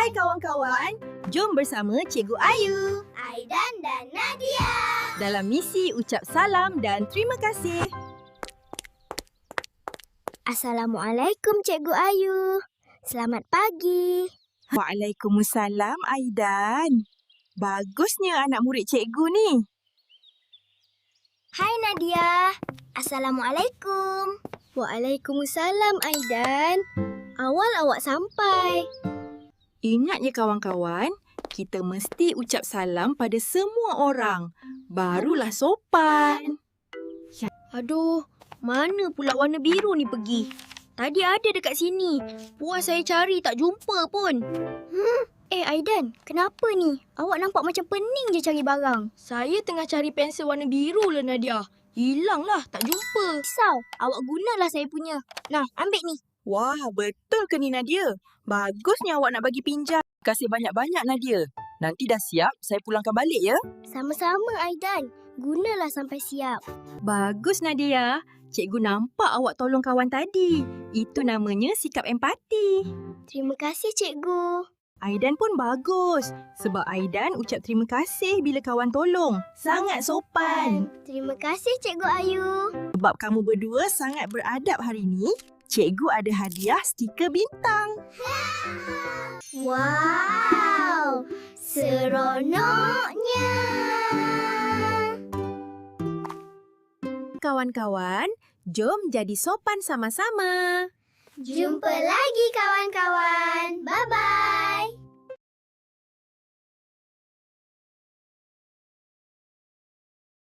Hai kawan-kawan, jom bersama Cikgu Ayu Aidan dan Nadia. dalam misi ucap salam dan terima kasih. Assalamualaikum Cikgu Ayu. Selamat pagi. Waalaikumsalam Aidan. Bagusnya anak murid cikgu ni. Hai Nadia. Assalamualaikum. Waalaikumsalam Aidan. Awal awak sampai. Ingat ya kawan-kawan, kita mesti ucap salam pada semua orang. Barulah sopan. Aduh, mana pula warna biru ni pergi? Tadi ada dekat sini. Puas saya cari tak jumpa pun. Aidan, kenapa ni? Awak nampak macam pening je cari barang. Saya tengah cari pensel warna biru lah Nadia. Hilanglah, tak jumpa. Risau, awak gunalah saya punya. Nah, ambil ni. Wah, betul ke ni Nadia? Bagusnya awak nak bagi pinjam. Terima kasih banyak-banyak Nadia. Nanti dah siap, saya pulangkan balik ya. Sama-sama Aidan. Gunalah sampai siap. Bagus Nadia. Cikgu nampak awak tolong kawan tadi. Itu namanya sikap empati. Terima kasih Cikgu. Aidan pun bagus. Sebab Aidan ucap terima kasih bila kawan tolong. Sangat sopan. Terima kasih Cikgu Ayu. Sebab kamu berdua sangat beradab hari ni, cikgu ada hadiah stiker bintang. Wow, seronoknya. Kawan-kawan, jom jadi sopan sama-sama. Jumpa lagi kawan-kawan. Bye-bye.